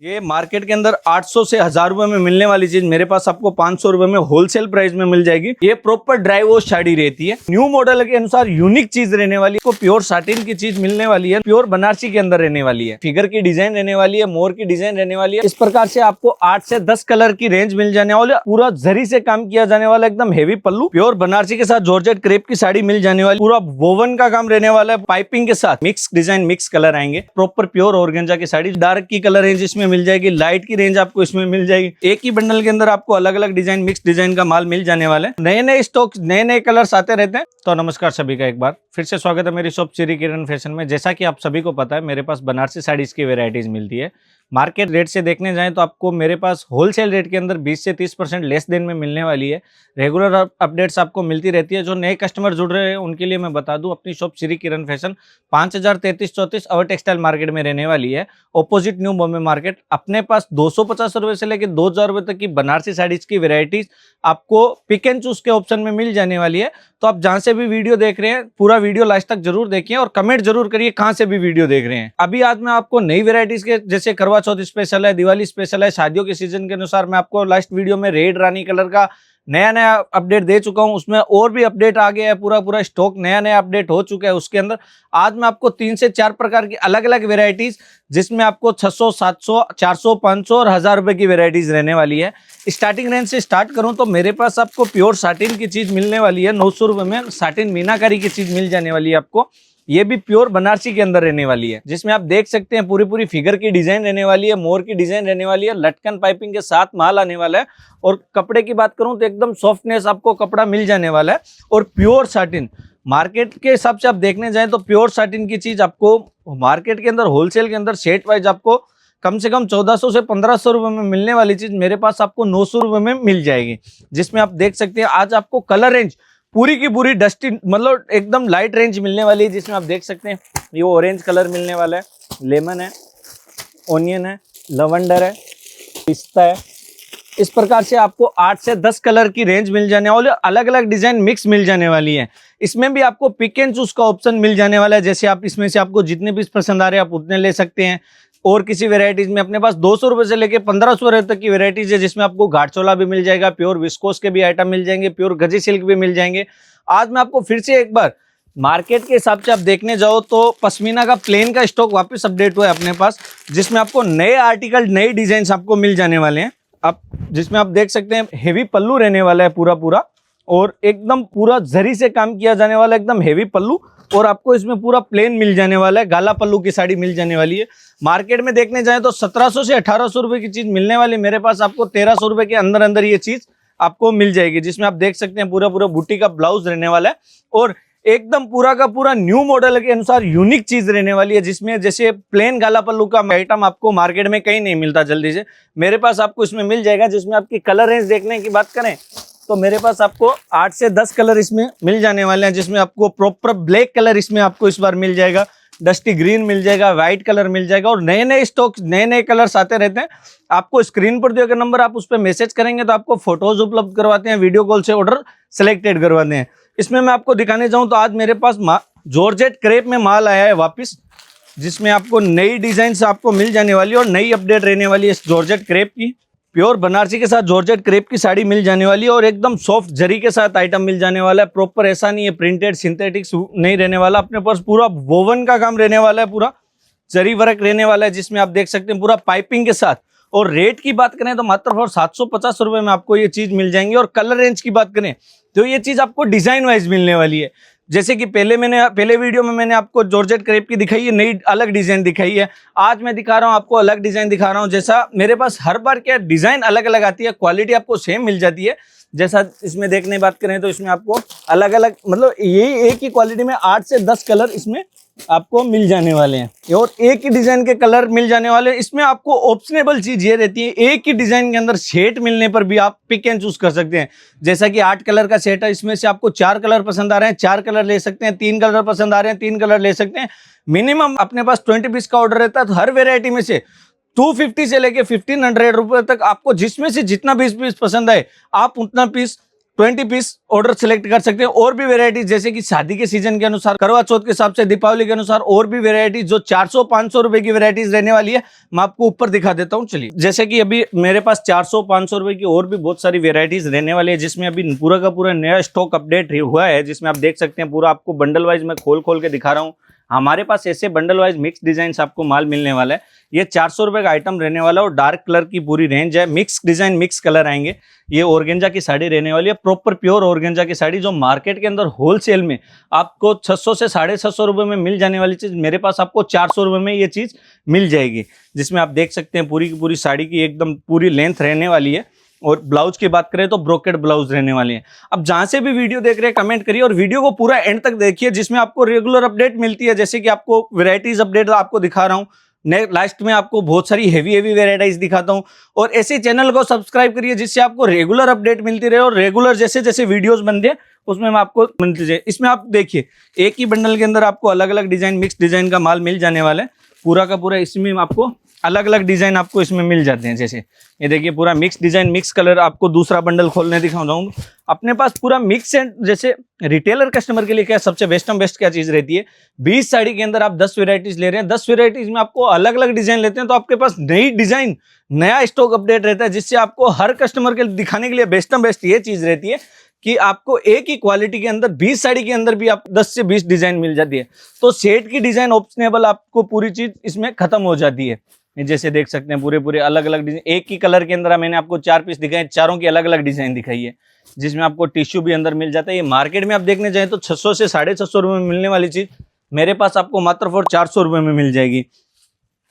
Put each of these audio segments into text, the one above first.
ये मार्केट के अंदर 800 से 1000 रुपए में मिलने वाली चीज मेरे पास आपको 500 रुपए में होलसेल प्राइस में मिल जाएगी। ये प्रॉपर ड्राई वॉश साड़ी रहती है, न्यू मॉडल के अनुसार यूनिक चीज रहने वाली है। प्योर साटिन की चीज मिलने वाली है, प्योर बनारसी के अंदर रहने वाली है, फिगर की डिजाइन रहने वाली है, मोर की डिजाइन रहने वाली है। इस प्रकार से आपको 8 से 10 कलर की रेंज मिल जाने वाली, पूरा जरी से काम किया जाने वाला एकदम हेवी पल्लू, प्योर बनारसी के साथ जॉर्जेट क्रेप की साड़ी मिल जाने वाली, पूरा वोवन का काम रहने वाला है, पाइपिंग के साथ मिक्स डिजाइन मिक्स कलर आएंगे। प्रॉपर प्योर ऑर्गेंजा की साड़ी, डार्क की कलर रेंज इसमें मिल जाएगी, लाइट की रेंज आपको इसमें मिल जाएगी। एक ही बंडल के अंदर आपको अलग अलग डिजाइन मिक्स डिजाइन का माल मिल जाने वाला है। नए नए स्टॉक नए नए कलर्स आते रहते हैं। तो नमस्कार सभी का एक बार फिर से स्वागत है मेरी शॉप श्री किरण फैशन में। जैसा कि आप सभी को पता है मेरे पास बनारसी साड़ीज की वेराइटीज मिलती है। मार्केट रेट से देखने जाएं तो आपको मेरे पास होलसेल रेट के अंदर 20 से 30% लेस देन में मिलने वाली है। रेगुलर अपडेट्स आपको मिलती रहती है। जो नए कस्टमर जुड़ रहे हैं उनके लिए मैं बता दूं, अपनी शॉप श्री किरण फैशन 5033-34 अवर टेक्सटाइल मार्केट में रहने वाली है, ऑपोजिट न्यू बॉम्बे मार्केट। अपने पास 250 रुपए से लेकर 2000 रुपए तक की बनारसी साड़ीज की वेराइटीज आपको पिक एंड चूज के ऑप्शन में मिल जाने वाली है। तो आप जहां से भी वीडियो देख रहे हैं पूरा वीडियो लास्ट तक जरूर देखिए और कमेंट जरूर करिए कहां से भी वीडियो देख रहे हैं। अभी आज मैं आपको नई वेराइटीज के जैसे करवा चौथ स्पेशल है, दिवाली स्पेशल है, शादियों के सीजन के अनुसार मैं आपको लास्ट वीडियो में रेड रानी कलर का नया अपडेट दे चुका हूं। उसमें और भी अपडेट आ गया है, पूरा स्टॉक नया अपडेट हो चुका है। उसके अंदर आज मैं आपको 3 से 4 प्रकार की अलग अलग वेराइटीज, जिसमें आपको 600, 700, 400, 500 और 1000 रुपए की वेराइटीज रहने वाली है। स्टार्टिंग रेंज से स्टार्ट करूं तो मेरे पास आपको प्योर साटिन की चीज मिलने वाली है 900 रुपए में। साटिन मीनाकारी की चीज मिल जाने वाली है आपको। ये भी प्योर बनारसी के अंदर रहने वाली है, जिसमें आप देख सकते हैं पूरी फिगर की डिजाइन रहने वाली है, मोर की डिजाइन रहने वाली है, लटकन पाइपिंग के साथ माल आने वाला है। और कपड़े की बात करूं तो एकदम सॉफ्टनेस आपको कपड़ा मिल जाने वाला है। और प्योर साटिन मार्केट के हिसाब से आप देखने जाएं तो प्योर साटिन की चीज आपको मार्केट के अंदर होलसेल के अंदर सेट वाइज आपको कम से कम 1400 से 1500 रुपए में मिलने वाली चीज मेरे पास आपको 900 रुपए में मिल जाएगी। जिसमें आप देख सकते हैं आज आपको कलर रेंज पूरी की पूरी डस्टी मतलब एकदम लाइट रेंज मिलने वाली है। जिसमें आप देख सकते हैं ये ऑरेंज कलर मिलने वाला है, लेमन है, ओनियन है, लवेंडर है, पिस्ता है। इस प्रकार से आपको 8 से 10 कलर की रेंज मिल जाने वाली है, अलग अलग डिजाइन मिक्स मिल जाने वाली है। इसमें भी आपको पिक एंड चूज का ऑप्शन मिल जाने वाला है। जैसे आप इसमें से आपको जितने पीस पसंद आ रहे हैं आप उतने ले सकते हैं। और किसी वेराइटीज में अपने पास 200 रुपए से लेके 1500 रुपए तक की वेराइटीज है, जिसमें आपको घाट चोला भी मिल जाएगा, प्योर विस्कोस के भी आइटम मिल जाएंगे, प्योर गजी सिल्क भी मिल जाएंगे। आज मैं आपको फिर से एक बार मार्केट के हिसाब से आप देखने जाओ तो पश्मीना का प्लेन का स्टॉक वापस अपडेट हुआ है अपने पास, जिसमें आपको नए आर्टिकल नए डिजाइन आपको मिल जाने वाले हैं। आप जिसमें आप देख सकते हैं हेवी पल्लू रहने वाला है पूरा और एकदम पूरा जरी से काम किया जाने वाला एकदम हेवी पल्लू। और आपको इसमें पूरा प्लेन मिल जाने वाला है, गाला पल्लू की साड़ी मिल जाने वाली है। मार्केट में देखने जाए तो 1700 से 1800 रुपए की चीज मिलने वाली, मेरे पास आपको 1300 रुपए के अंदर ये चीज आपको मिल जाएगी। जिसमें आप देख सकते हैं पूरा बूटी का ब्लाउज रहने वाला है और एकदम पूरा का पूरा न्यू मॉडल के अनुसार यूनिक चीज रहने वाली है। जिसमें जैसे प्लेन गाला पल्लू का आइटम आपको मार्केट में कहीं नहीं मिलता जल्दी से, मेरे पास आपको इसमें मिल जाएगा। जिसमें आपकी कलर रेंज देखने की बात करें तो मेरे पास आपको 8 से 10 कलर इसमें मिल जाने वाले हैं। जिसमें आपको प्रॉपर ब्लैक कलर इसमें आपको इस बार मिल जाएगा, डस्टी ग्रीन मिल जाएगा, व्हाइट कलर मिल जाएगा और नए स्टॉक नए कलर्स आते रहते हैं। आपको स्क्रीन पर दिया गया नंबर आप उस पर मैसेज करेंगे तो आपको फोटोज उपलब्ध करवाते हैं, वीडियो कॉल से ऑर्डर सिलेक्टेड करवाते हैं। इसमें मैं आपको दिखाने जाऊं तो आज मेरे पास जॉर्जेट क्रेप में माल आया है वापस, जिसमें आपको नई डिजाइन आपको मिल जाने वाली है और नई अपडेट रहने वाली है इस जॉर्जेट क्रेप की। प्योर बनारसी के साथ जॉर्जेट क्रेप की साड़ी मिल जाने वाली है और एकदम सॉफ्ट जरी के साथ आइटम मिल जाने वाला है। प्रॉपर ऐसा नहीं है प्रिंटेड सिंथेटिक्स नहीं रहने वाला, अपने पास पूरा वोवन का काम रहने वाला है, पूरा जरी वर्क रहने वाला है। जिसमें आप देख सकते हैं पूरा पाइपिंग के साथ। और रेट की बात करें तो मात्र और 750 रुपए में आपको ये चीज मिल जाएंगी। और कलर रेंज की बात करें तो ये चीज आपको डिजाइन वाइज मिलने वाली है। जैसे कि पहले वीडियो में मैंने आपको जॉर्जेट क्रेप की दिखाई है, नई अलग डिजाइन दिखाई है। आज मैं दिखा रहा हूं आपको अलग डिजाइन दिखा रहा हूं। जैसा मेरे पास हर बार क्या डिजाइन अलग अलग आती है, क्वालिटी आपको सेम मिल जाती है। जैसा इसमें देखने की बात करें तो इसमें आपको अलग अलग मतलब यही एक ही क्वालिटी में 8 से 10 कलर इसमें आपको मिल जाने वाले हैं और एक ही डिजाइन के कलर मिल जाने वाले हैं। इसमें आपको ऑप्शनेबल चीज ये रहती है, एक ही डिजाइन के अंदर सेट मिलने पर भी आप पिक एंड चूज कर सकते हैं। जैसा कि 8 कलर का सेट है, इसमें से आपको 4 कलर पसंद आ रहे हैं 4 कलर ले सकते हैं, 3 कलर पसंद आ रहे हैं 3 कलर ले सकते हैं। मिनिमम अपने पास 20 पीस का ऑर्डर रहता है तो हर वेरायटी में से 250 से लेके 1500 रुपए तक आपको जिसमें से जितना 20 पीस पसंद आए आप उतना पीस 20 पीस ऑर्डर सिलेक्ट कर सकते हैं। और भी वेराइटीज जैसे कि शादी के सीजन के अनुसार, करवा चौथ के हिसाब से, दीपावली के अनुसार और भी वेराइटीज जो 400-500 रुपए की वेराइटीज रहने वाली है, मैं आपको ऊपर दिखा देता हूँ। चलिए, जैसे कि अभी मेरे पास 400-500 रुपए की और भी बहुत सारी वेराइटीज रहने वाली है, जिसमें अभी पूरा का पूरा नया स्टॉक अपडेट हुआ है, जिसमें आप देख सकते हैं पूरा आपको बंडल वाइज मैं खोल के दिखा रहा हूँ। हमारे पास ऐसे बंडल वाइज मिक्स डिजाइन आपको माल मिलने वाला है। ये 400 रुपए का आइटम रहने वाला है और डार्क कलर की पूरी रेंज है। मिक्स डिजाइन मिक्स कलर आएंगे। ये ऑर्गेंजा की साड़ी रहने वाली है, प्रॉपर प्योर ऑर्गेंजा की साड़ी, जो मार्केट के अंदर होलसेल में आपको 600 से 650 रुपए में मिल जाने वाली चीज मेरे पास आपको 400 रुपए में ये चीज मिल जाएगी। जिसमें आप देख सकते हैं पूरी की पूरी साड़ी की एकदम पूरी लेंथ रहने वाली है। और ब्लाउज की बात करें तो ब्रोकेड ब्लाउज रहने वाले हैं। अब जहां से भी वीडियो देख रहे हैं कमेंट करिए और वीडियो को पूरा एंड तक देखिए, जिसमें आपको रेगुलर अपडेट मिलती है। जैसे कि आपको वैरायटीज अपडेट आपको दिखा रहा हूँ, लास्ट में आपको बहुत सारी हेवी वैरायटीज दिखाता हूँ। और ऐसे चैनल को सब्सक्राइब करिए जिससे आपको रेगुलर अपडेट मिलती रहे और रेगुलर जैसे जैसे वीडियोस बनते हैं उसमें मैं आपको मिलती रहे। इसमें आप देखिए एक ही बंडल के अंदर आपको अलग अलग डिजाइन मिक्स डिजाइन का माल मिल जाने वाला है पूरा का पूरा। इसमें आपको अलग अलग डिजाइन आपको इसमें मिल जाते हैं। जैसे ये देखिए पूरा मिक्स डिजाइन मिक्स कलर, आपको दूसरा बंडल खोलने दिखाऊंगा। अपने पास पूरा मिक्स एंड, जैसे रिटेलर कस्टमर के लिए क्या सबसे बेस्ट क्या चीज रहती है, 20 साड़ी के अंदर आप 10 वेराइटीज ले रहे हैं, 10 वेराइटीज में आपको अलग अलग डिजाइन लेते हैं, तो आपके पास नई डिजाइन नया स्टॉक अपडेट रहता है, जिससे आपको हर कस्टमर के दिखाने के लिए बेस्ट ये चीज रहती है कि आपको एक ही क्वालिटी के अंदर 20 साड़ी के अंदर भी आप 10 से 20 डिजाइन मिल जाती है। तो सेट की डिजाइन ऑप्शनेबल, आपको पूरी चीज इसमें खत्म हो जाती है। जैसे देख सकते हैं पूरे अलग अलग डिजाइन, एक ही कलर के अंदर मैंने आपको 4 पीस दिखाए, चारों की अलग अलग डिजाइन दिखाई है, जिसमें आपको टिश्यू भी अंदर मिल जाता है। ये मार्केट में आप देखने जाए तो 600 से 650 रुपए में मिलने वाली चीज मेरे पास आपको मात्र फॉर 400 रुपए में मिल जाएगी।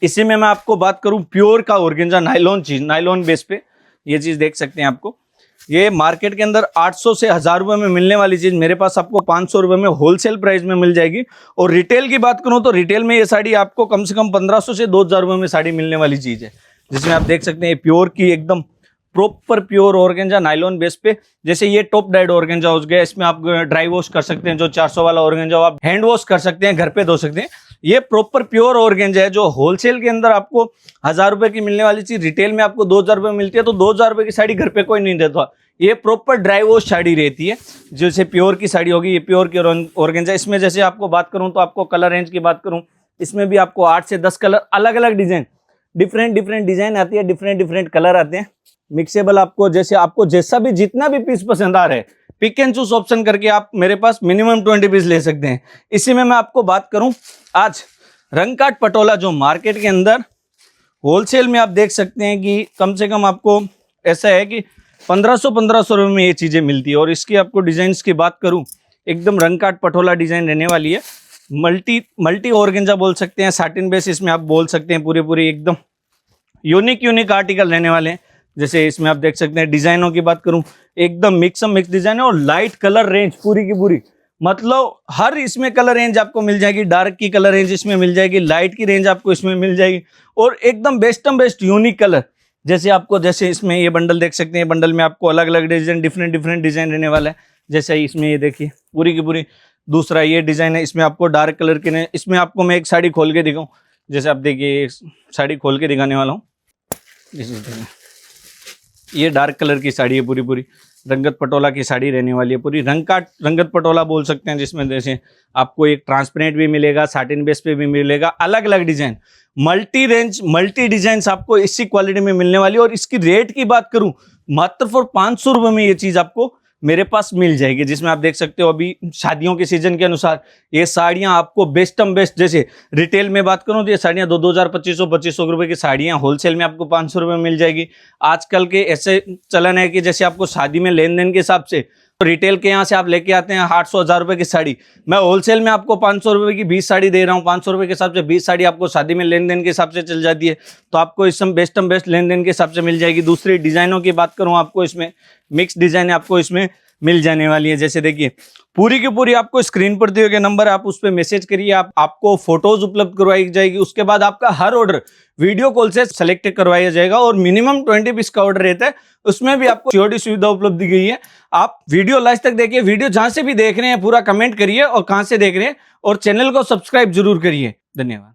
इसी में मैं आपको बात करूं प्योर का ऑर्गेंजा नायलॉन चीज, नायलॉन बेस पे ये चीज देख सकते हैं। आपको ये मार्केट के अंदर 800 से 1000 रुपए में मिलने वाली चीज मेरे पास आपको 500 रुपए में होलसेल प्राइस में मिल जाएगी। और रिटेल की बात करूं तो रिटेल में ये साड़ी आपको कम से कम 1500 से 2000 रुपए में साड़ी मिलने वाली चीज है, जिसमें आप देख सकते हैं प्योर की एकदम proper pure organza nylon base पे। जैसे ये टॉप डाइड ऑर्गेंजा हो गया, इसमें आप ड्राई वॉश कर सकते हैं, जो 400 वाला ऑर्गेंजा आप हैंड वॉश कर सकते हैं, घर पे धो सकते हैं। ये प्रॉपर प्योर ऑर्गेंजा है, जो होलसेल के अंदर आपको 1000 रुपए की मिलने वाली चीज रिटेल में आपको 2000 रुपए मिलती है। तो 2000 रुपए की साड़ी घर पे कोई नहीं देता। ये प्रॉपर ड्राई वॉश साड़ी रहती है, जैसे प्योर की साड़ी होगी, ये प्योर की ऑर्गेंजा। इसमें जैसे आपको बात करूं तो आपको कलर रेंज की बात करूं, इसमें भी आपको 8 से 10 कलर अलग अलग डिजाइन डिफरेंट डिजाइन आती है, डिफरेंट कलर आते हैं मिक्सेबल। आपको जैसे आपको जैसा भी जितना भी पीस पसंद आ रहा है, पिक एंड चूज ऑप्शन करके आप मेरे पास मिनिमम 20 पीस ले सकते हैं। इसी में मैं आपको बात करूं आज रंगकाट पटोला, जो मार्केट के अंदर होलसेल में आप देख सकते हैं कि कम से कम आपको ऐसा है कि 1500 रुपए में ये चीजें मिलती है। और इसकी आपको डिजाइन की बात करूं, एकदम रंगकाट पटोला डिजाइन रहने वाली है। मल्टी ऑर्गेंजा बोल सकते हैं, साटिन बेस इसमें आप बोल सकते हैं। पूरे एकदम यूनिक आर्टिकल रहने वाले हैं। जैसे इसमें आप देख सकते हैं डिजाइनों की बात करूं, एकदम मिक्स डिजाइन है और लाइट कलर रेंज पूरी की पूरी, मतलब हर इसमें कलर रेंज आपको मिल जाएगी। डार्क की कलर रेंज इसमें मिल जाएगी, लाइट की रेंज आपको इसमें मिल जाएगी और एकदम बेस्ट यूनिक कलर। जैसे आपको जैसे इसमें ये बंडल देख सकते हैं, बंडल में आपको अलग अलग डिजाइन डिफरेंट डिजाइन रहने वाला है। जैसे इसमें ये देखिए पूरी की पूरी दूसरा ये डिजाइन है, इसमें आपको डार्क कलर के, इसमें आपको मैं एक साड़ी खोल के दिखाऊं। जैसे आप देखिए साड़ी खोल के दिखाने वाला हूँ, ये डार्क कलर की साड़ी है, पूरी रंगत पटोला की साड़ी रहने वाली है, पूरी रंगत पटोला बोल सकते हैं। जिसमें जैसे आपको एक ट्रांसपेरेंट भी मिलेगा, साटिन बेस पे भी मिलेगा, अलग अलग design multi range multi design आपको इसी क्वालिटी में मिलने वाली है। और इसकी रेट की बात करूं मात्र फॉर 500 रुपए में ये चीज आपको मेरे पास मिल जाएगी। जिसमें आप देख सकते हो अभी शादियों के सीजन के अनुसार ये साड़ियां आपको बेस्ट। जैसे रिटेल में बात करूं तो ये साड़ियां 2000 2500 रुपए की साड़ियां होलसेल में आपको 500 रुपए में मिल जाएगी। आजकल के ऐसे चलन है कि जैसे आपको शादी में लेन देन के हिसाब से रिटेल के यहाँ से आप लेके आते हैं 800-1000 रुपए की साड़ी, मैं होलसेल में आपको 500 रुपए की 20 साड़ी दे रहा हूँ। 500 रुपए के हिसाब से 20 साड़ी आपको शादी में लेन देन के हिसाब से चल जाती है, तो आपको इस समय बेस्ट लेन देन के हिसाब से मिल जाएगी। दूसरी डिजाइनों की बात करूँ, आपको इसमें मिक्स डिजाइन आपको इसमें मिल जाने वाली है। जैसे देखिए पूरी की पूरी आपको स्क्रीन पर दिए गए नंबर है, आप उस पर मैसेज करिए, आपको फोटोज उपलब्ध करवाई जाएगी। उसके बाद आपका हर ऑर्डर वीडियो कॉल से सेलेक्ट करवाया जाएगा और मिनिमम 20 पीस का ऑर्डर रहता है, उसमें भी आपको सीओडी सुविधा उपलब्ध दी गई है। आप वीडियो लास्ट तक देखिए, वीडियो जहां से भी देख रहे हैं पूरा कमेंट करिए और कहां से देख रहे हैं, और चैनल को सब्सक्राइब जरूर करिए। धन्यवाद।